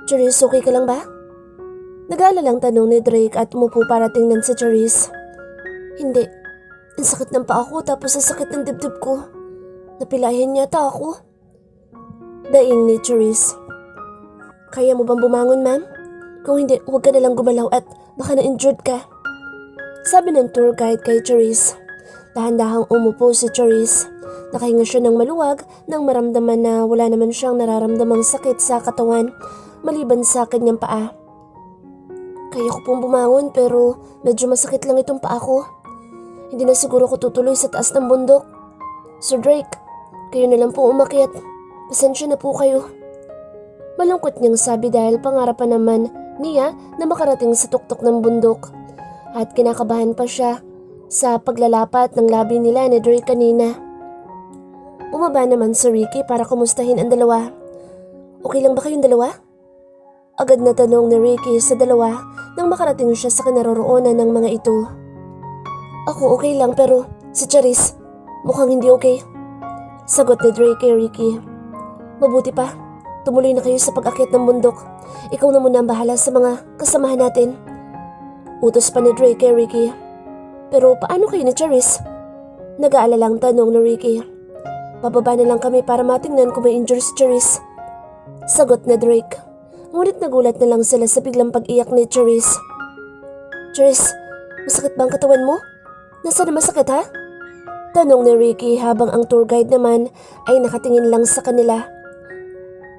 Charisse, okay ka lang ba? Nag-aalalang tanong ni Drake at umupo para tingnan si Charisse. Hindi. Ang sakit ng paa ko tapos ang sakit ng dibdib ko. Napilayan yata ako. Daing ni Charisse. Kaya mo bang bumangon, ma'am? Kung hindi, huwag ka nalang gumalaw at baka na-injured ka. Sabi ng tour guide kay Charisse. Dahan-dahang umupo si Charisse. Nakahinga siya ng maluwag nang maramdaman na wala naman siyang nararamdamang sakit sa katawan maliban sa kanyang paa. Kaya ko pong bumangon pero medyo masakit lang itong paa ko. Hindi na siguro ko tutuloy sa taas ng bundok. Sir Drake, kayo na lang pong umakyat. Pasensya na po kayo. Malungkot niyang sabi dahil pangarapan naman niya na makarating sa tuktok ng bundok. At kinakabahan pa siya sa paglalapat ng labi nila ni Drake kanina. Bumaba naman si Ricky para kumustahin ang dalawa. Okay lang ba kayong dalawa? Agad na tanong ni Ricky sa dalawa nang makarating siya sa kinaroroonan ng mga ito. Ako okay lang pero si Charisse mukhang hindi okay. Sagot ni Drake kay Ricky. Mabuti pa, tumuloy na kayo sa pag-akyat ng bundok. Ikaw na muna ang bahala sa mga kasamahan natin. Utos pa ni Drake kay Ricky. Pero paano kayo ni Charisse? Nag-aalalang tanong ni Ricky. Bababa na lang kami para matingnan kung may injury si Charisse. Sagot na Drake. Ngunit nagulat na lang sila sa biglang pag-iyak ni Charisse. Charisse, masakit ba ang katawan mo? Nasaan na masakit ha? Tanong ni Ricky habang ang tour guide naman ay nakatingin lang sa kanila.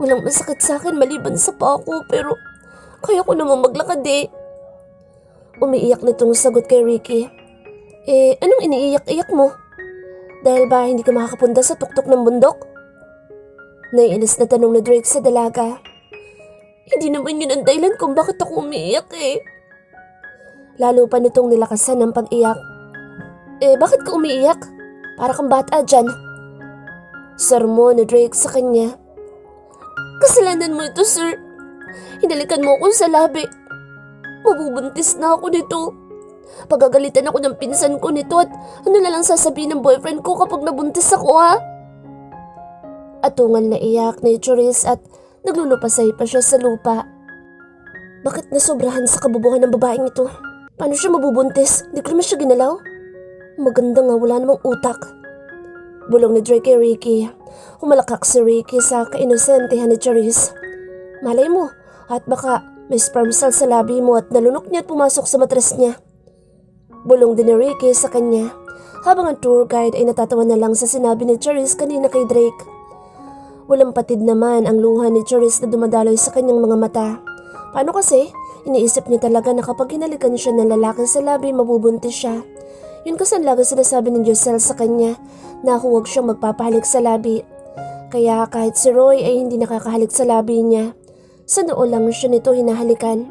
Walang masakit sa akin maliban sa paa ko pero kaya ko naman maglakad eh. Umiiyak nitong sagot kay Ricky. Anong iniiyak-iyak mo? Dahil ba hindi ka makakapunta sa tuktok ng bundok? Naiinis na tanong ni Drake sa dalaga. Hindi naman yun ang dahilan kung bakit ako umiiyak eh. Lalo pa nitong nilakasan ng pag-iyak. Bakit ka umiiyak? Para kang bata dyan. Sermon ni Drake sa kanya. Kasalanan mo ito, sir. Hinalikan mo ako sa labi. Mabubuntis na ako nito. Pagagalitan ako ng pinsan ko nito at ano na lang sasabihin ng boyfriend ko kapag nabuntis ako ha? Atungal na iyak ni Charisse at naglulupasay pa siya sa lupa. Bakit nasobrahan sa kabubuhan ng babaeng ito? Paano siya mabubuntis? Hindi ko naman siya ginalaw. Maganda nga, wala namang utak. Bulong ni Drake kay Ricky. Humalakak si Ricky sa kainosentehan ni Charisse. Malay mo, at baka may sperm cell sa labi mo at nalunok niya at pumasok sa matres niya. Bulong din ni Ricky sa kanya, habang ang tour guide ay natatawa na lang sa sinabi ni Charisse kanina kay Drake. Walang patid naman ang luha ni Charisse na dumadaloy sa kanyang mga mata. Paano kasi? Iniisip niya talaga na kapag hinalikan siya ng lalaki sa labi, mabubuntis siya. Yun kasi ang lagi sinasabi ng Giselle sa kanya na huwag siyang magpapahalik sa labi. Kaya kahit si Roy ay hindi nakakahalik sa labi niya, sa noo lang siya nito hinahalikan.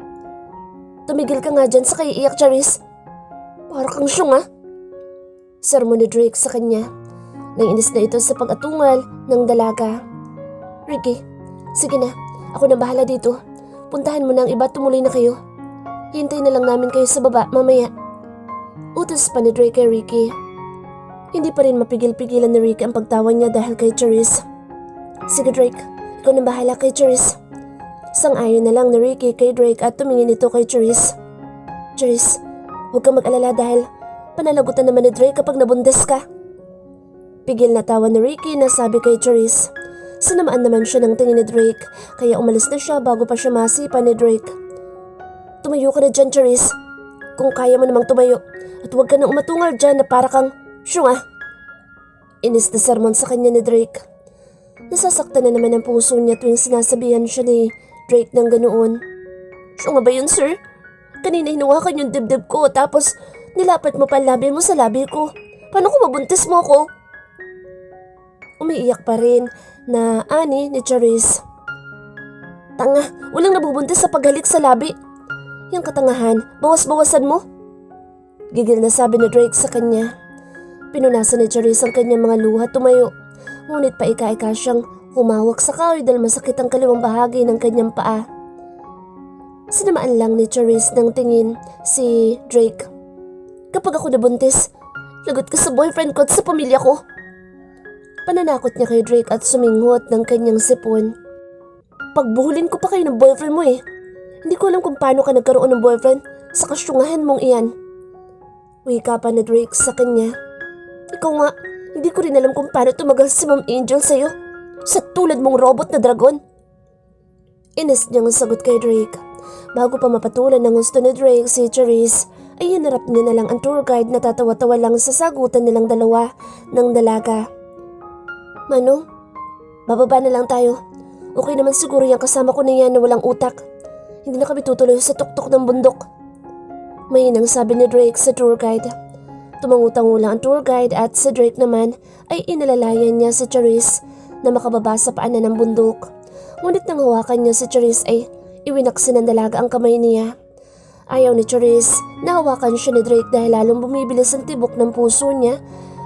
Tumigil ka nga dyan sa kaiiyak, Charisse. Para kang syung ah. Sermon ni Drake sa kanya. Naiinis na ito sa pag-atungal ng dalaga. Ricky, sige na, ako na bahala dito. Puntahan mo na ang iba, tumuloy na kayo. Hintay na lang namin kayo sa baba mamaya. Utos pa ni Drake kay Ricky. Hindi pa rin mapigil-pigilan ni Ricky ang pagtawa niya dahil kay Charisse. Sige Drake, ikaw na bahala kay Charisse. Sang-ayon na lang ni Ricky kay Drake at tumingin ito kay Charisse. Charisse, huwag kang mag-alala dahil panalagutan naman ni Drake kapag nabuntis ka. Pigil na tawa ni Ricky na sabi kay Charisse. Sinamaan naman siya ng tingin ni Drake kaya umalis na siya bago pa siya masipa ni Drake. Tumayo ka na dyan, Charisse. Kung kaya mo namang tumayo at huwag ka nang umatungal dyan na para kang syunga. Inis na sermon sa kanya ni Drake. Nasasaktan na naman ang puso niya tuwing sinasabihan siya ni Drake ng ganoon. Syunga ba yun, sir? Kanina hinuwakan yung dibdib ko tapos nilapat mo pa ang labi mo sa labi ko. Paano kung mabuntis mo ako? Umiiyak pa rin na ani ni Charisse. Tanga, walang nabubuntis sa paghalik sa labi. Yang katangahan, bawas-bawasan mo. Gigil na sabi ni Drake sa kanya. Pinunasan ni Charisse ang kanyang mga luha tumayo. Ngunit paika-ika siyang humawak sa kahoy dahil masakit ang kaliwang bahagi ng kanyang paa. Sinamaan lang ni Charisse ng tingin si Drake. Kapag ako nabuntis, lagot ka sa boyfriend ko at sa pamilya ko. Pananakot niya kay Drake at suminghot ng kanyang sipon. pagbuhulin ko pa kayo ng boyfriend mo eh. Hindi ko alam kung paano ka nagkaroon ng boyfriend sa kasyungahan mong iyan. Wika pa ni Drake sa kanya. Ikaw nga, hindi ko rin alam kung paano tumagal si Ma'am Angel sa'yo. Sa tulad mong robot na dragon. Inis niyang sagot kay Drake. Bago pa mapatulan ng gusto ni Drake si Charisse, ay hinarap niya na lang ang tour guide na tatawa-tawa lang sa sagutan nilang dalawa ng dalaga. Manong, bababa na lang tayo. Okay naman siguro yung kasama ko na yan na walang utak. Hindi na kami tutuloy sa tuktok ng bundok. Mahinang sabi ni Drake sa tour guide. Tumangutango lang ang tour guide at si Drake naman ay inalalayan niya si Charisse na makababa sa paanan ng bundok. Ngunit nang hawakan niya si Charisse ay iwinaksin ng dalaga ang kamay niya. Ayaw ni Charisse na hawakan siya ni Drake dahil lalong bumibilis ang tibok ng puso niya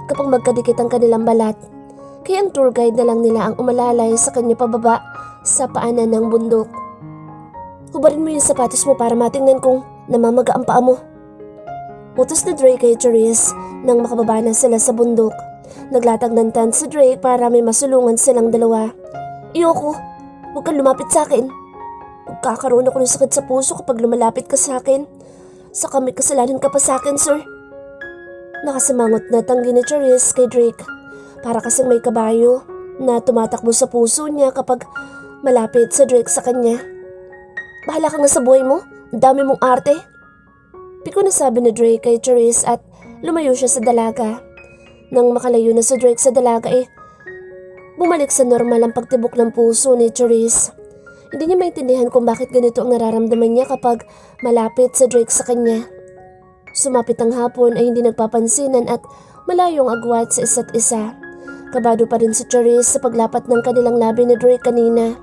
kapag magkadikit ang kanilang balat. Kaya ang tour guide na lang nila ang umalalay sa kanya pababa sa paanan ng bundok. Hubarin mo yung sapatos mo para matingnan kung namamaga ang paa mo. Utos ni Drake kay Charisse nang makababa na sila sa bundok. Naglatag ng tent si Drake para may masulungan silang dalawa. Iyoko, huwag kang lumapit sa akin. Magkakaroon ako ng sakit sa puso kapag lumalapit ka sa akin. Saka may kasalanan ka pa sa akin, sir. Nakasimangot na tanggi ni Charisse kay Drake. Para kasing may kabayo na tumatakbo sa puso niya kapag malapit sa Drake sa kanya. Bahala ka nga sa buhay mo. Ang dami mong arte. Piko na sabi ni Drake kay Charisse at lumayo siya sa dalaga. Nang makalayo na si Drake sa dalaga bumalik sa normal ang pagtibok ng puso ni Charisse. Hindi niya maintindihan kung bakit ganito ang nararamdaman niya kapag malapit sa Drake sa kanya. Sumapit ang hapon ay hindi nagpapansinan at malayong agwat sa isa't isa. Kabado pa rin si Charisse sa paglapat ng kanilang labi ni Drake kanina.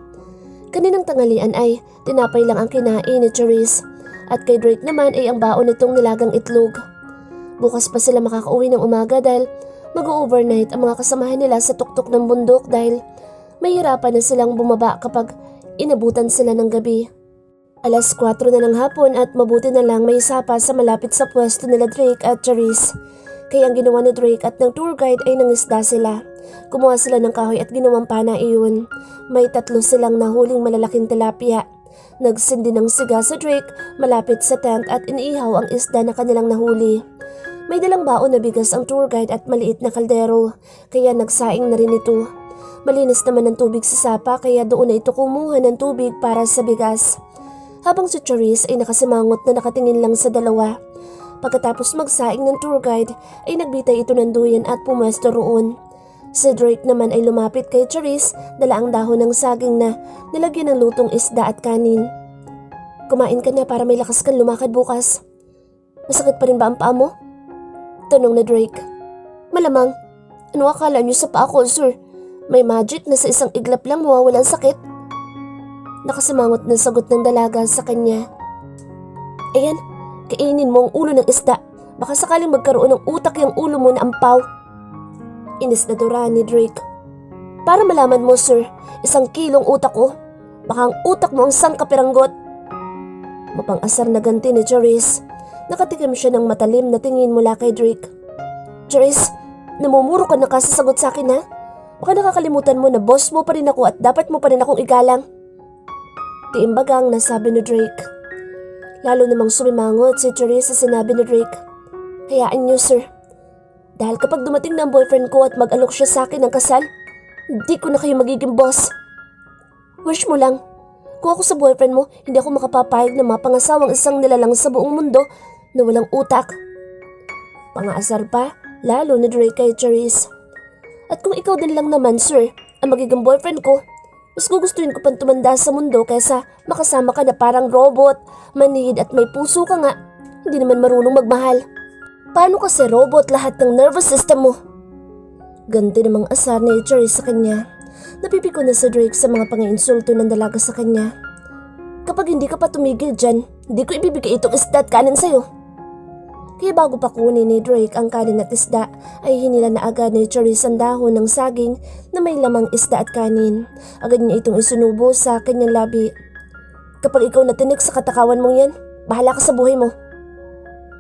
Kaninang tanghalian ay tinapay lang ang kinain ni Charisse at kay Drake naman ay ang baon nitong nilagang itlog. Bukas pa sila makakauwi ng umaga dahil mag-overnight ang mga kasamahan nila sa tuktok ng bundok dahil mahirapan na silang bumaba kapag inabutan sila ng gabi. Alas 4 na ng hapon at mabuti na lang may sapa sa malapit sa pwesto nila Drake at Charisse. Kaya ang ginawa ni Drake at ng tour guide ay nangisda sila. Kumuha sila ng kahoy at ginawang pana iyon. May 3 silang nahuling malalaking tilapia. Nagsindi ng siga sa Drake malapit sa tent at iniihaw ang isda na kanilang nahuli. May dalang baon na bigas ang tour guide at maliit na kaldero, kaya nagsaing na rin ito. Malinis naman ang tubig sa sapa kaya doon na ito kumuha ng tubig para sa bigas. Habang si Charisse ay nakasimangot na nakatingin lang sa dalawa. Pagkatapos magsaing ng tour guide ay nagbitay ito ng duyan at pumwesto roon. Si Drake naman ay lumapit kay Charisse, dala ang dahon ng saging na nilagyan ng lutong isda at kanin. Kumain ka na para may lakas kang lumakad bukas. Masakit pa rin ba ang paa mo? Tanong ni Drake. Malamang. Ano akala niyo sa paa ko, sir? May magic na sa isang iglap lang mawawala ang sakit? Nakasimangot na sagot ng dalaga sa kanya. Ayan, kainin mo ang ulo ng isda. Baka sakaling magkaroon ng utak yung ulo mo na ampaw. Inis na dura ni Drake. Para malaman mo, sir, 1 kilong utak ko. Baka ang utak mo ang sangkapiranggot. Mapang-asar na ganti ni Charisse. Nakatikim siya ng matalim na tingin mula kay Drake. Charisse, namumuro ka na kasasagot sa akin ha? Baka nakakalimutan mo na boss mo pa rin ako at dapat mo pa rin akong igalang. Tiimbagang nasabi ni Drake. Lalo namang sumimangot si Charisse sa sinabi ni Drake. Hayaan niyo, sir. Dahil kapag dumating na ang boyfriend ko at mag-alok siya sa akin ng kasal, hindi ko na kayo magiging boss. Wish mo lang. Kung ako sa boyfriend mo, hindi ako makapapayag na mapangasawang isang nilalang sa buong mundo na walang utak. Pangaasar pa, lalo ni Drake kay Charisse. At kung ikaw din lang naman, sir, ang magiging boyfriend ko, mas gugustuhin ko pang tumanda sa mundo kaysa makasama ka na parang robot, manhid at may puso ka nga. Hindi naman marunong magmahal. Paano kasi robot lahat ng nervous system mo? Ganti namang asar ni Charisse sa kanya. Napipiko na si Drake sa mga panginsulto ng dalaga sa kanya. Kapag hindi ka pa tumigil dyan, hindi ko ibibigay itong isda at kanin sa'yo. Kaya bago pa kunin ni Drake ang kanin at isda, ay hinila na agad ni Charisse ang dahon ng saging na may lamang isda at kanin. Agad niya itong isunubo sa kanyang labi. Kapag ikaw natinik sa katakawan mong yan, bahala ka sa buhay mo.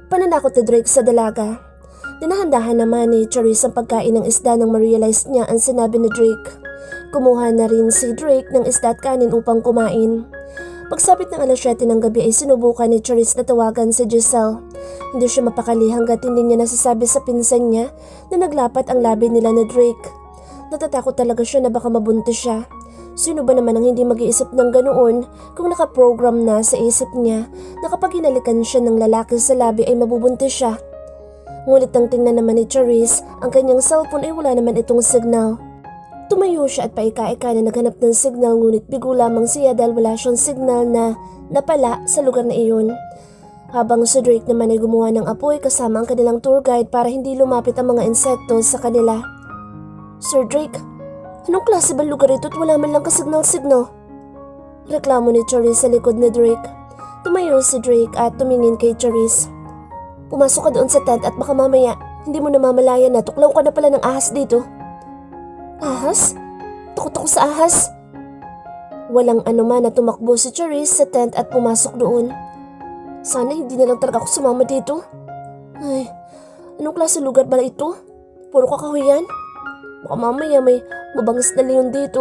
Pananakot ni Drake sa dalaga. Dinahandahan naman ni Charisse ang pagkain ng isda nang ma-realize niya ang sinabi ni Drake. Kumuha na rin si Drake ng isda at kanin upang kumain. Pagsapit ng 7:00 ng gabi ay sinubukan ni Charisse na tawagan si Giselle. Hindi siya mapakali hanggat hindi niya nasasabi sa pinsan niya na naglapat ang labi nila ni Drake. Natatakot talaga siya na baka mabuntis siya. Sino ba naman ang hindi mag-iisip ng ganoon kung nakaprogram na sa isip niya na kapag hinalikan siya ng lalaki sa labi ay mabubuntis siya? Ngunit nang tingnan naman ni Charisse, ang kanyang cellphone ay wala naman itong signal. Tumayo siya at paika-ika na naghanap ng signal ngunit bigo lamang siya dahil wala siyang signal na napala sa lugar na iyon. Habang si Drake naman ay gumawa ng apoy kasama ang kanilang tour guide para hindi lumapit ang mga insekto sa kanila. Sir Drake, anong klase ba lugar ito at wala man lang ka-signal-signal? Reklamo ni Charisse sa likod ni Drake. Tumayo si Drake at tumingin kay Charisse. Pumasok ka doon sa tent at baka mamaya hindi mo namamalayan na tuklaw ka na pala ng ahas dito. Ahas? Takot ako sa ahas. Walang anuman na tumakbo si Charisse sa tent at pumasok doon. Sana hindi na lang talaga ako sumama dito. Ay, anong klase lugar ba ito? Puro kakahuyan? Baka mamaya may mabangis na leon dito.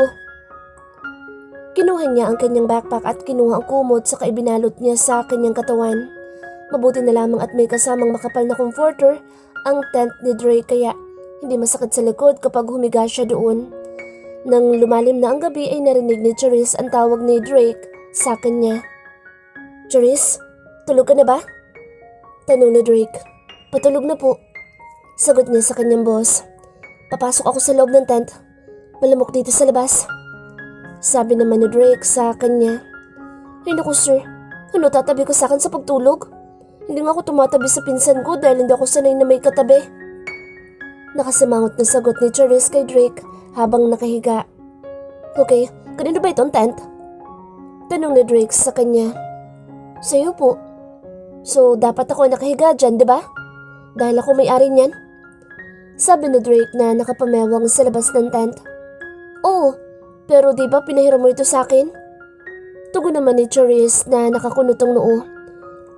Kinuha niya ang kanyang backpack at kinuha ang kumot saka ibinalot niya sa kanyang katawan. Mabuti na lamang at may kasamang makapal na comforter ang tent ni Drake kaya hindi masakit sa likod kapag humiga siya doon. Nang lumalim na ang gabi ay narinig ni Charisse ang tawag ni Drake sa kanya. Charisse, tulog ka na ba? Tanong ni Drake. Patulog na po. Sagot niya sa kanyang boss. Papasok ako sa loob ng tent. Malamok dito sa labas. Sabi naman ni Drake sa kanya. Ay naku sir, ano tatabi ko sa akin sa pagtulog? Hindi nga ako tumatabi sa pinsan ko dahil hindi ako sanay na may katabi. Nakasimangot na sagot ni Charisse kay Drake habang nakahiga. Okay, kanino ba itong tent? Tanong ni Drake sa kanya. Sa'yo po. So dapat ako nakahiga dyan, di ba? Dahil ako may-ari niyan? Sabi ni Drake na nakapamewang sa labas ng tent. Oo, pero di ba pinahiram mo ito sa akin? Tugon naman ni Charisse na nakakunutong noo.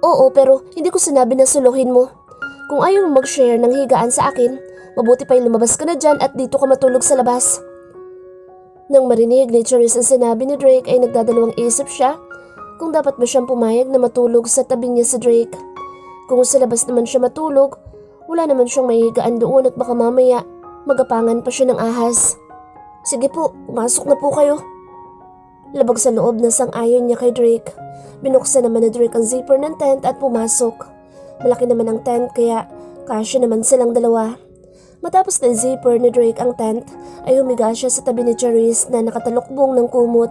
Oo, pero hindi ko sinabi na suluhin mo. Kung ayaw mo mag-share ng higaan sa akin, mabuti pa lumabas ka na dyan at dito ka matulog sa labas. Nang marinig ni Charisse ang sinabi ni Drake ay nagdadalawang isip siya kung dapat ba siyang pumayag na matulog sa tabi niya si Drake. Kung sa labas naman siya matulog, wala naman siyang mahihigaan doon at baka mamaya magapangan pa siya ng ahas. Sige po, pumasok na po kayo. Labag sa loob na sang-ayon niya kay Drake. Binuksan naman ni Drake ang zipper ng tent at pumasok. Malaki naman ang tent kaya kasya naman silang dalawa. Matapos na zipper ni Drake ang tent ay humiga siya sa tabi ni Charisse na nakatalukbong ng kumot.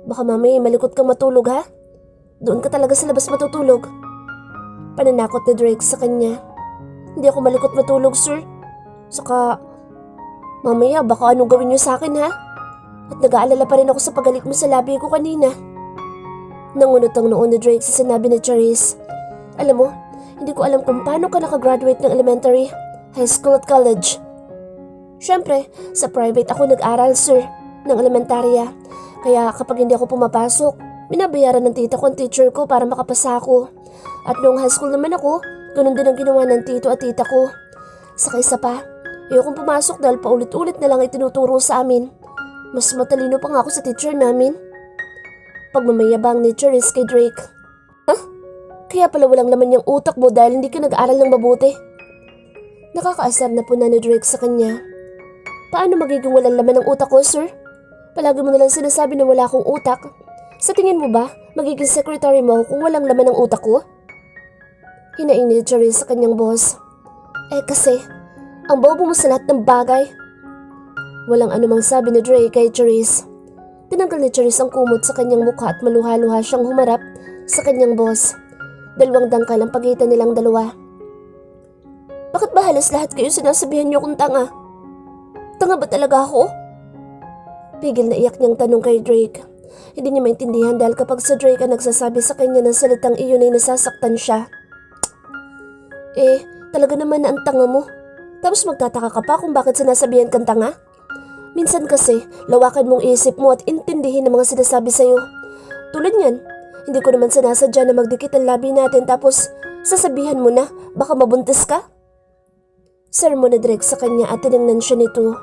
Baka mamaya malikot kang matulog ha? Doon ka talaga sa labas matutulog. Pananakot ni Drake sa kanya. Hindi ako malikot matulog sir. Saka mamaya baka anong gawin niyo sa akin ha? At nag-aalala pa rin ako sa pagalit mo sa labi ko kanina. Nangunot ang noon ni Drake sa sinabi ni Charisse. Alam mo, hindi ko alam kung paano ka nakagraduate ng elementary, high school at college. Siyempre, sa private ako nag-aral sir, ng elementarya. Kaya kapag hindi ako pumapasok, binabayaran ng tita ko ang teacher ko para makapasa ako. At noong high school naman ako, ganun din ang ginawa ng tito at tita ko. Saka isa pa, ayokong pumasok dahil paulit-ulit na lang ay tinuturo sa amin. Mas matalino pa nga ako sa teacher namin. Pagmamayabang ni Charisse kay Drake. Ha? Kaya pala walang laman yung utak mo dahil hindi ka nag-aaral ng mabuti. Nakakaasar na po na ni Drake sa kanya. Paano magiging walang laman ng utak ko, sir? Palagi mo nalang sinasabi na wala akong utak. Sa tingin mo ba, magiging secretary mo kung walang laman ng utak ko? Hinaing ni Charisse sa kanyang boss. Kasi, ang bobo mo sa lahat ng bagay. Walang anumang sabi ni Drake kay Charisse. Tinanggal ni Charisse ang kumot sa kanyang mukha at maluha-luha siyang humarap sa kanyang boss. Dalawang dangkal ang pagitan nilang dalawa. Bakit ba halos lahat kayo sinasabihan niyo kung tanga? Tanga ba talaga ako? Pigil na iyak niyang tanong kay Drake. Hindi niya maintindihan dahil kapag sa Drake ang nagsasabi sa kanya ng salitang iyon ay nasasaktan siya. Talaga naman na ang tanga mo. Tapos magtataka ka pa kung bakit sinasabihan kang tanga? Minsan kasi, lawakan mong isip mo at intindihin ang mga sinasabi sa'yo. Tulad niyan, hindi ko naman sinasadya na magdikit ang labi natin tapos sasabihan mo na baka mabuntis ka? Sermon ni Drake sa kanya at tinignan siya nito.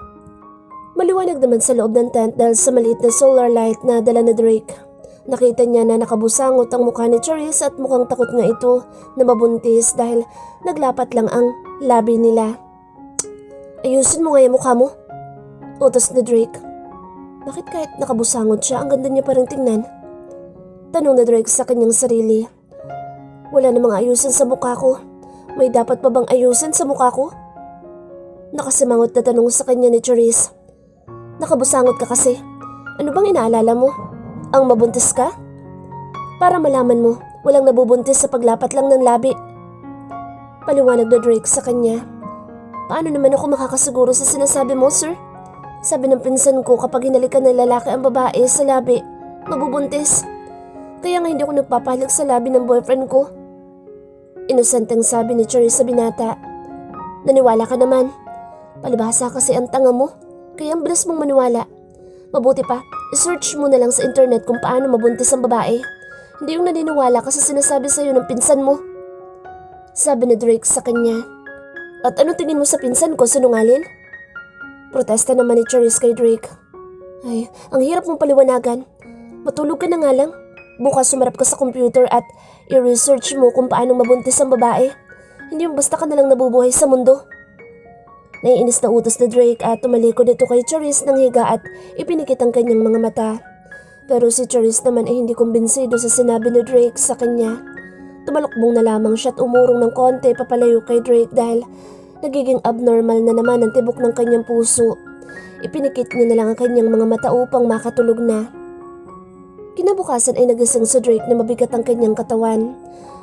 Maliwanag naman sa loob ng tent dahil sa maliit na solar light na dala ni Drake. Nakita niya na nakabusangot ang mukha ni Charisse at mukhang takot nga ito na mabuntis dahil naglapat lang ang labi nila. Ayusin mo nga yung mukha mo, utos ni Drake. Bakit kahit nakabusangot siya, ang ganda niya parang tingnan? Tanong ni Drake sa kanyang sarili. Wala namang ayusin sa mukha ko. May dapat pa bang ayusin sa mukha ko? Nakasimangot na tanong sa kanya ni Charisse. Nakabusangot ka kasi. Ano bang inaalala mo? Ang mabuntis ka? Para malaman mo, walang nabubuntis sa paglapat lang ng labi. Paliwanag na Drake sa kanya. Paano naman ako makakasiguro sa sinasabi mo, sir? Sabi ng pinsan ko kapag hinalikan ng lalaki ang babae sa labi, mabubuntis. Kaya nga hindi ako nagpapahalag sa labi ng boyfriend ko. Inosenteng sabi ni Cherry sa binata. Naniwala ka naman. Palibhasa kasi ang tanga mo, kaya ang bilis mong maniwala. Mabuti pa, i-search mo na lang sa internet kung paano mabuntis ang babae. Hindi yung naniniwala ka sa sinasabi sa'yo ng pinsan mo. Sabi ni Drake sa kanya. At ano tingin mo sa pinsan ko, sinungaling? Protesta naman ni Charisse kay Drake. Ay, ang hirap mong paliwanagan. Matulog ka na nga lang. Bukas sumarap ka sa computer at i-research mo kung paano mabuntis ang babae. Hindi yung basta ka na lang nabubuhay sa mundo. Naiinis na utos ni Drake at tumalikod ito kay Charisse ng higa at ipinikit ang kanyang mga mata. Pero si Charisse naman ay hindi kumbinsido sa sinabi ni Drake sa kanya. Tumalokbong na lamang siya at umurong ng konti papalayo kay Drake dahil nagiging abnormal na naman ang tibok ng kanyang puso. Ipinikit niya na lang ang kanyang mga mata upang makatulog na. Kinabukasan ay nagising si Drake na mabigat ang kanyang katawan.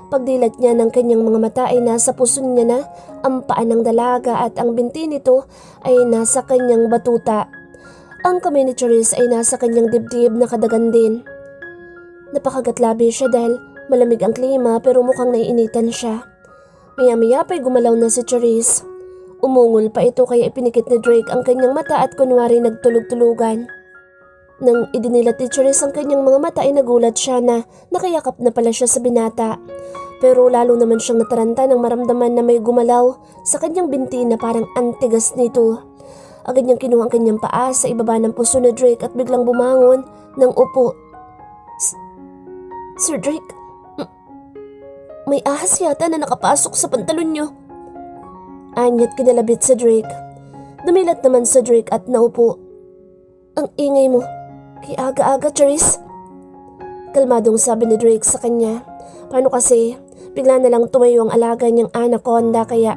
Pagdilat niya ng kanyang mga mata ay nasa puso niya na ang paa ng dalaga at ang binti nito ay nasa kanyang batuta. Ang kamay ni Charisse ay nasa kanyang dibdib na kadagan din. Napakagatlabi siya dahil malamig ang klima pero mukhang naiinitan siya. Maya-maya pa'y gumalaw na si Charisse. Umungol pa ito kaya ipinikit ni Drake ang kanyang mata at kunwari nagtulog-tulugan. Nang idinilat ni Charisse ang kanyang mga mata ay nagulat siya na nakayakap na pala siya sa binata. Pero lalo naman siyang nataranta nang maramdaman na may gumalaw sa kanyang binti na parang antigas nito. Agad niyang kinuha ang kanyang paa sa ibaba ng puso ni Drake at biglang bumangon ng upo. Sir Drake, may ahas yata na nakapasok sa pantalon niyo. Anyat kinalabit si Drake. Dumilat naman si Drake at naupo. Ang ingay mo. Kaya aga-aga, Charisse. Kalmadong sabi ni Drake sa kanya. Paano kasi, bigla na lang tumayo ang alaga niyang anaconda kaya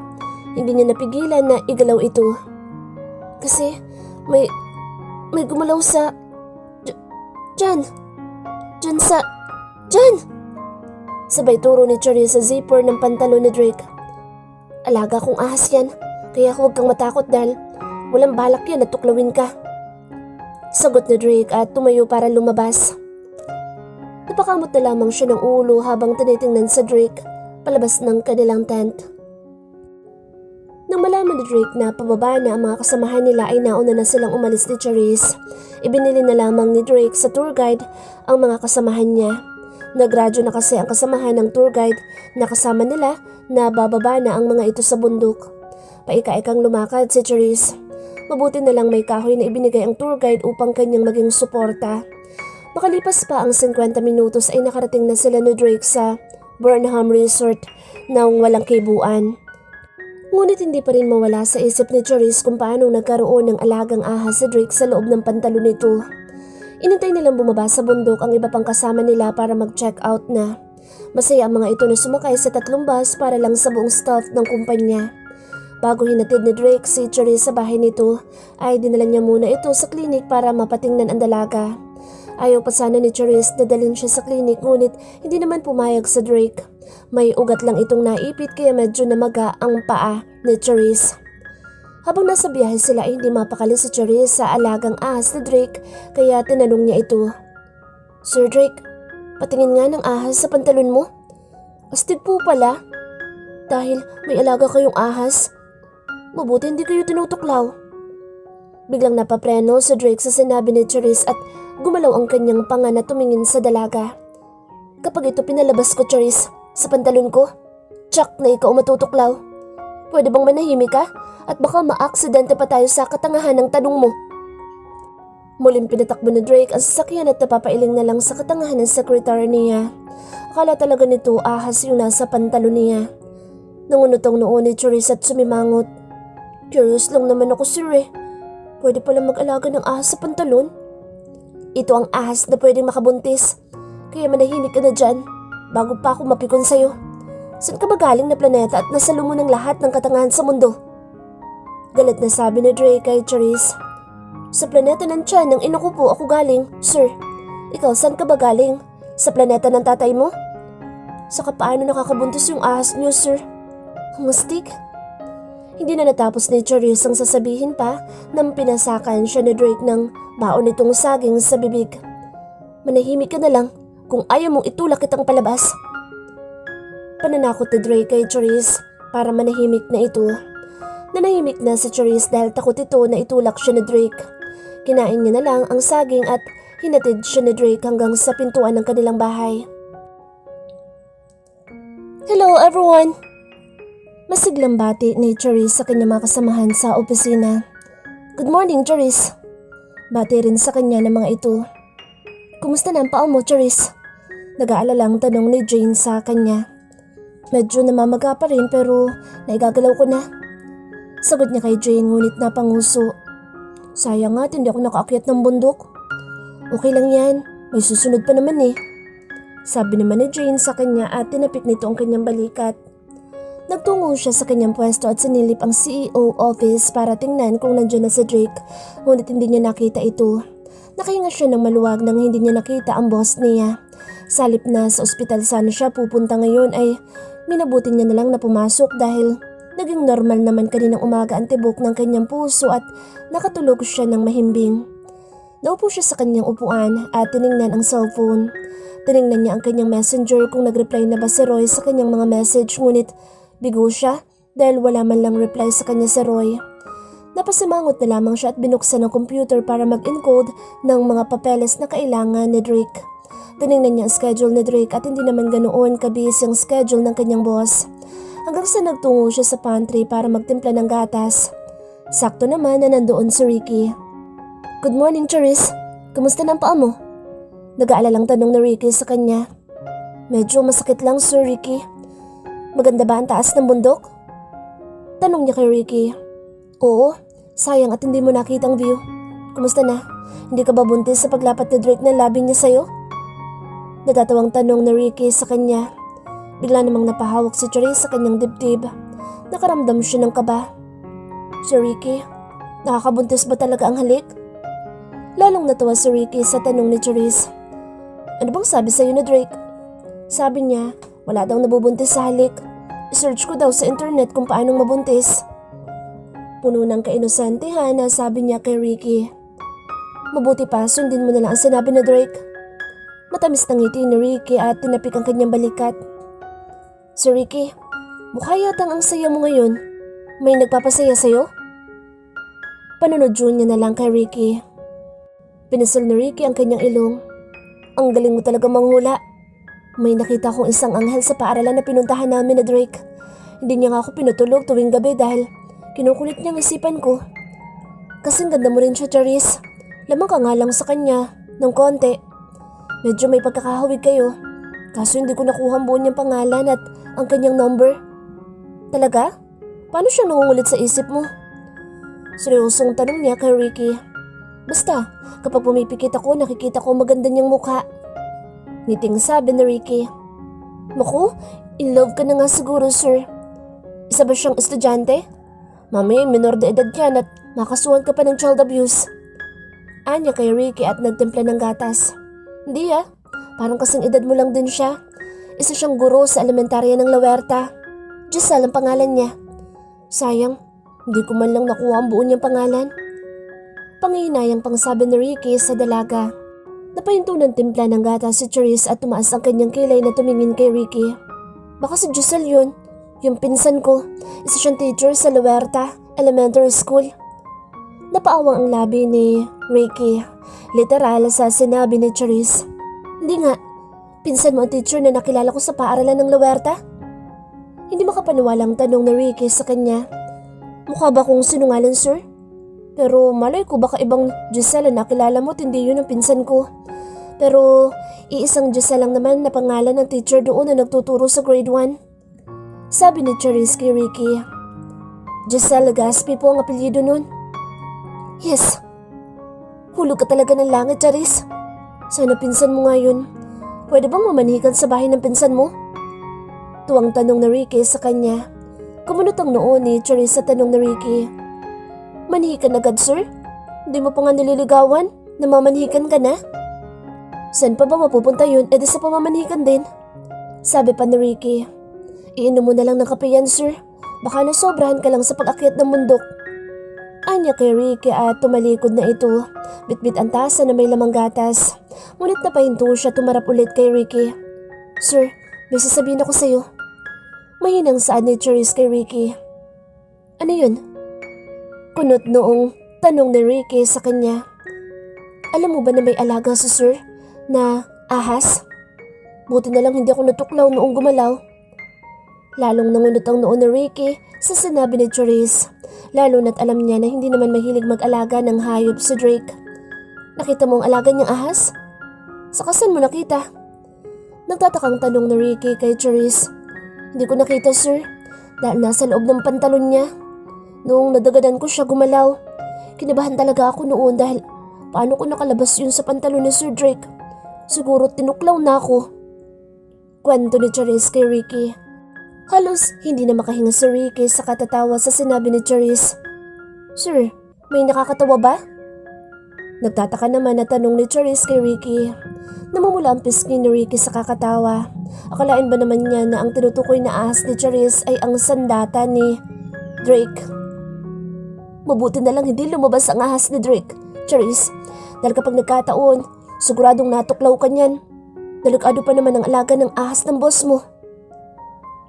hindi niya napigilan na igalaw ito. Kasi may gumalaw sa... Diyan! Sabay turo ni Charisse sa zipper ng pantalon ni Drake. Alaga kong ahas yan, kaya huwag kang matakot dahil walang balak yan na tuklawin ka. Sagot ni Drake at tumayo para lumabas. Napakamot na lamang siya ng ulo habang tinitingnan sa Drake palabas ng kanilang tent. Nang malaman ni Drake na pababa na ang mga kasamahan nila ay nauna na silang umalis ni Charisse, ibinili na lamang ni Drake sa tour guide ang mga kasamahan niya. Nagradyo na kasi ang kasamahan ng tour guide na kasama nila na bababa na ang mga ito sa bundok. Paika-ikang lumakad si Charisse. Mabuti na lang may kahoy na ibinigay ang tour guide upang kanyang maging suporta. Makalipas pa ang 50 minutos ay nakarating na sila ni Drake sa Burnham Resort nang walang kibuan. Ngunit hindi pa rin mawala sa isip ni Charisse kung paano nagkaroon ng alagang ahas si Drake sa loob ng pantalon nito. Inintay nilang bumaba sa bundok ang iba pang kasama nila para mag-check out na. Masaya ang mga ito na sumakay sa 3 bus para lang sa buong staff ng kumpanya. Bago hinatid ni Drake si Charisse sa bahay nito, ay dinala niya muna ito sa klinik para mapatingnan ang dalaga. Ayaw pa sana ni Charisse na dalhin siya sa klinik ngunit hindi naman pumayag sa Drake. May ugat lang itong naipit kaya medyo namaga ang paa ni Charisse. Habang nasa biyahe sila ay hindi mapakali si Charisse sa alagang ahas ni Drake kaya tinanong niya ito. Sir Drake, patingin nga ng ahas sa pantalon mo. Astig po pala. Dahil may alaga kayong ahas. Mabuti hindi kayo tinutuklaw. Biglang napapreno si Drake sa sinabi ni Charisse at gumalaw ang kanyang panga na tumingin sa dalaga. Kapag ito pinalabas ko, Charisse, sa pantalon ko, tsak na ikaw matutuklaw. Pwede bang manahimik ka? At baka maaksidente pa tayo sa katangahan ng tanong mo. Muling pinatakbo ni Drake ang sasakyan at napapailing na lang sa katangahan ng sekretary niya. Akala talaga nito ahas yung nasa pantalon niya. Nangunot ang noo ni Charisse at sumimangot. Curious lang naman ako, sir eh. Pwede pala mag-alaga ng ahas sa pantalon? Ito ang ahas na pwedeng makabuntis. Kaya manahimik ka na dyan bago pa ako mapikon sa'yo. Saan ka ba galing na planeta at nasalo mo ng lahat ng katangahan sa mundo? Galit na sabi ni Drake kay Charisse. Sa planeta ng tiyan ng ina ko po ako galing, sir. Ikaw saan ka ba galing? Sa planeta ng tatay mo? Saka paano nakakabuntis yung ahas niyo, sir? Ang astig. Hindi na natapos ni Charisse ang sasabihin pa nang pinasakan siya ni Drake ng baon nitong saging sa bibig. Manahimik ka na lang kung ayaw mong itulak kitang palabas. Pananakot ni Drake kay Charisse para manahimik na ito. Nanahimik na si Charisse dahil takot ito na itulak siya ni Drake. Kinain niya na lang ang saging at hinatid siya ni Drake hanggang sa pintuan ng kanilang bahay. Hello everyone! Masiglang bati ni Charisse sa kanyang mga kasamahan sa opisina. Good morning, Charisse. Bati rin sa kanya ng mga ito. Kumusta na ang paa mo, Charisse? Nag-aalalang tanong ni Jane sa kanya. Medyo namamaga pa rin pero naigagalaw ko na. Sagot niya kay Jane ngunit napanguso. Sayang nga hindi ako nakaakyat ng bundok. Okay lang yan, may susunod pa naman eh. Sabi naman ni Jane sa kanya at tinapik nito ang kanyang balikat. Nagtungo siya sa kanyang pwesto at sinilip ang CEO office para tingnan kung nandiyan na si Drake, ngunit hindi niya nakita ito. Nakahinga siya ng maluwag nang hindi niya nakita ang boss niya. Salip na sa ospital sana siya pupunta ngayon ay minabuti niya na lang na pumasok dahil naging normal naman kaninang umaga ang tibok ng kanyang puso at nakatulog siya ng mahimbing. Naupo siya sa kanyang upuan at tiningnan ang cellphone. Tiningnan niya ang kanyang messenger kung nag-reply na ba si Roy sa kanyang mga message ngunit bigo siya dahil wala man lang reply sa kanya si Roy. Napasimangot na lamang siya at binuksan ang computer para mag-encode ng mga papeles na kailangan ni Drake. Tiningnan niya ang schedule ni Drake at hindi naman ganoon kabis ang schedule ng kanyang boss. Hanggang sa nagtungo siya sa pantry para magtimpla ng gatas. Sakto naman na nandoon si Ricky. Good morning, Charisse. Kumusta na ang paa mo? Nag-aalalang tanong ni Ricky sa kanya. Medyo masakit lang, Sir Ricky. Maganda ba ang taas ng bundok? Tanong niya kay Ricky. Oo, sayang at hindi mo nakita ang view. Kumusta na? Hindi ka ba buntis sa paglapat ni Drake na labi niya sa'yo? Natatawang tanong ni Ricky sa kanya. Bigla namang napahawak si Charisse sa kanyang dibdib. Nakaramdam siya ng kaba. Sir Ricky, nakakabuntis ba talaga ang halik? Lalong natawa si Ricky sa tanong ni Charisse. Ano bang sabi sa'yo ni Drake? Sabi niya, wala daw nabubuntis sa halik. I-search ko daw sa internet kung paanong mabuntis. Puno ng kainosentehan na sabi niya kay Ricky. Mabuti pa, sundin mo na lang ang sinabi ni Drake. Matamis ng ngiti ni Ricky at tinapik ang kanyang balikat. Sir Ricky, mukha yatang ang saya mo ngayon. May nagpapasaya sa'yo? Panunod niya na lang kay Ricky. Pinisil ni Ricky ang kanyang ilong. Ang galing mo talaga manghula. May nakita akong isang anghel sa paaralan na pinuntahan namin na Drake. Hindi niya nga ako pinutulog tuwing gabi dahil kinukulit niyang isipan ko. Kasing ganda mo rin siya, Charisse. Lamang ka nga lang sa kanya, ng konti. Medyo may pagkakahawig kayo. Kaso hindi ko nakuha ang buo niyang pangalan at ang kanyang number. Talaga? Paano siya nangungulit sa isip mo? Seryosong tanong niya kay Ricky. Basta, kapag pumipikit ako, nakikita ko maganda niyang mukha. Ngiting sabi ni Ricky. Naku, in love ka na nga siguro, sir. Isa ba siyang estudyante? Mami, minor de edad yan at makasuhan ka pa ng child abuse. Anya kay Ricky at nagtimpla ng gatas. Hindi parang kasing edad mo lang din siya. Isa siyang guro sa elementarya ng La Huerta. Giselle ang pangalan niya. Sayang, hindi ko man lang nakuha ang buo niyang pangalan. Pangihinayang pangsabi ni Ricky sa dalaga. Napahinto ng timpla ng gatas si Charisse at tumaas ang kanyang kilay na tumingin kay Ricky. Baka si Giselle yun, yung pinsan ko. Isa siyang teacher sa La Huerta Elementary School. Napaawang ang labi ni Ricky. Literal sa sinabi ni Charisse. Hindi nga, pinsan mo ang teacher na nakilala ko sa paaralan ng La Huerta? Hindi makapaniwalang tanong ni Ricky sa kanya. Mukha ba kong sinungaling, sir? Pero malay ko baka ibang Giselle na kilala mo at hindi yun ang pinsan ko. Pero iisang Giselle lang naman na pangalan ng teacher doon na nagtuturo sa grade 1. Sabi ni Charisse kay Ricky. Giselle Legaspi po ang apelyido nun. Yes. Hulog ka talaga ng langit, Charisse. Sana pinsan mo nga yun. Pwede bang mamanikan sa bahay ng pinsan mo? Tuwang tanong na Ricky sa kanya. Kumunot ang noo ni Charisse sa tanong na Ricky. Manhikan agad, sir? Hindi mo pa nga nililigawan? Namamanhikan ka na? Saan pa ba mapupunta yun? E di sa pamamanhikan din. Sabi pa ni Ricky. Iinom mo na lang ng kape yan, sir. Baka nasobrahan ka lang sa pag-akyat ng bundok. Anya kay Ricky at tumalikod na ito. Bitbit ang tasa na may lamang gatas. Ngunit napahinto siya tumarap ulit kay Ricky. Sir, may sasabihin ako sa'yo. Mahinang saan ni Charisse kay Ricky. Ano yun? Kunot noong tanong ni Ricky sa kanya. Alam mo ba na may alaga si sir na ahas? Buti na lang hindi ako natuklaw noong gumalaw. Lalong nangunot ang noo ni Ricky sa sinabi ni Charisse. Lalo na't alam niya na hindi naman mahilig mag-alaga ng hayop si Drake. Nakita mo ang alaga niyang ahas? Sa kasan mo nakita? Nagtatakang tanong ni Ricky kay Charisse. Hindi ko nakita, sir, dahil nasa loob ng pantalon niya. Noong nadagadan ko siya gumalaw, kinabahan talaga ako noon dahil paano ko nakalabas yun sa pantalon ni Sir Drake? Siguro tinuklaw na ako. Kwento ni Charisse kay Ricky. Halos hindi na makahinga si Ricky sa katatawa sa sinabi ni Charisse. Sir, may nakakatawa ba? Nagtataka naman na tanong ni Charisse kay Ricky. Namumula ang pisngi ni Ricky sa kakatawa. Akalain ba naman niya na ang tinutukoy na ahas ni Charisse ay ang sandata ni Drake? Mabuti na lang hindi lumabas ang ahas ni Drake, Charisse. Dahil kapag nagkataon, siguradong natuklaw ka niyan. Delikado pa naman ang alaga ng ahas ng boss mo.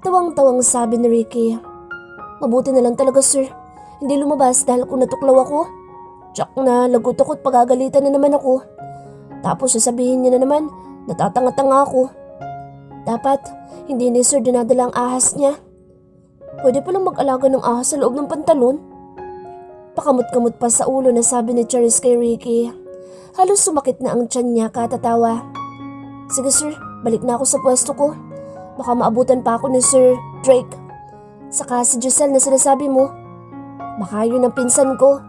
Tawang-tawang sabi ni Ricky. Mabuti na lang talaga, sir. Hindi lumabas dahil kung natuklaw ako. Tsak na lagot ako at pagagalitan na naman ako. Tapos sasabihin niya na naman, natatanga-tanga ako. Dapat, hindi ni sir dinadala ang ahas niya. Pwede palang mag-alaga ng ahas sa loob ng pantalon. Pakamot-kamot pa sa ulo na sabi ni Charisse kay Ricky. Halos sumakit na ang tiyan niya katatawa. Sige sir, balik na ako sa pwesto ko. Baka maabutan pa ako ni Sir Drake. Saka si Giselle na sinasabi mo. Baka yun ang pinsan ko.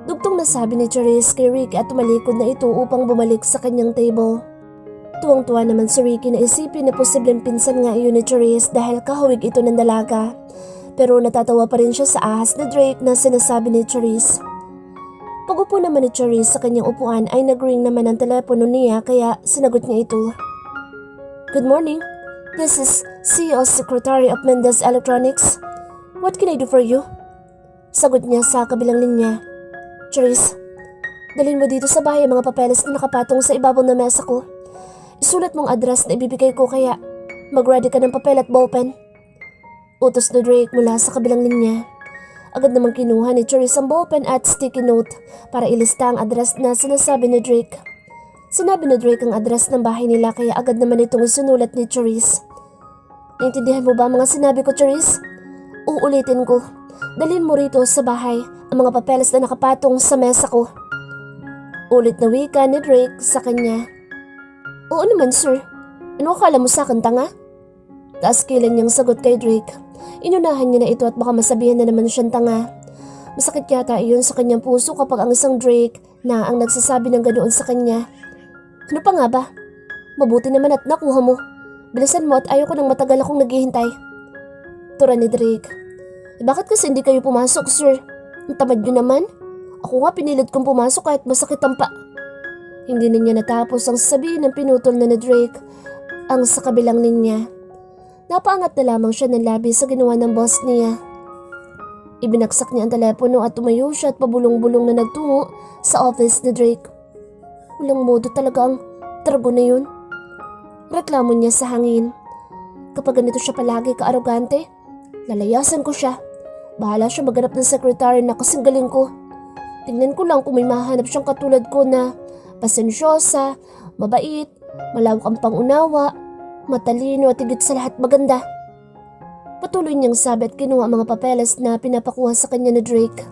Dugtong na sabi ni Charisse kay Ricky at tumalikod na ito upang bumalik sa kanyang table. Tuwang-tuwa naman si Ricky na isipin na posibleng pinsan nga iyon ni Charisse dahil kahawig ito ng dalaga. Pero natatawa pa rin siya sa ahas ni Drake na sinasabi ni Charisse. Pag-upo naman ni Charisse sa kanyang upuan ay nag-ring naman ang telepono niya kaya sinagot niya ito. Good morning. This is CEO Secretary of Mendez Electronics. What can I do for you? Sagot niya sa kabilang linya. Charisse, dalhin mo dito sa bahay ang mga papeles na nakapatong sa ibabaw ng mesa ko. Isulat mong address na ibibigay ko kaya mag-ready ka ng papel at ballpen. Utos na Drake mula sa kabilang linya. Agad namang kinuha ni Charisse ang ballpen at sticky note para ilista ang address na sinasabi ni Drake. Sinabi ni Drake ang address ng bahay nila kaya agad naman itong sinulat ni Charisse. Naintindihan mo ba ang mga sinabi ko, Charisse? Uulitin ko. Dalhin mo rito sa bahay ang mga papeles na nakapatong sa mesa ko. Ulit na wika ni Drake sa kanya. Oo naman, sir. Ano akala mo sa akin, tanga? Taas kilan niyang sagot kay Drake. Inunahan niya na ito at baka masabihan na naman siyang tanga. Masakit yata iyon sa kanyang puso kapag ang isang Drake na ang nagsasabi ng ganoon sa kanya. Ano pa nga ba? Mabuti naman at nakuha mo. Bilisan mo at ayoko nang matagal akong naghihintay. Tura ni Drake. Bakit kasi hindi kayo pumasok, sir? Ang tamad nyo naman. Ako nga pinilit kong pumasok kahit masakit ang pa. Hindi na niya natapos ang sasabihin ng pinutol na ni Drake ang sa kabilang linya. Napaangat na lamang siya ng labi sa ginawa ng boss niya. Ibinaksak niya ang telepono at tumayo siya at pabulong-bulong na nagtungo sa office ni Drake. Walang modo talaga ang trago na yun. Reklamo niya sa hangin. Kapag ganito siya palagi ka-arogante, lalayasan ko siya. Bahala siya maghanap ng secretary na kasing galing ko. Tingnan ko lang kung may mahanap siyang katulad ko na pasensyosa, mabait, malawak ang pangunawa, matalino at higit sa lahat maganda. Patuloy niyang sabi at kinuha ang mga papeles na pinapakuha sa kanya ni Drake.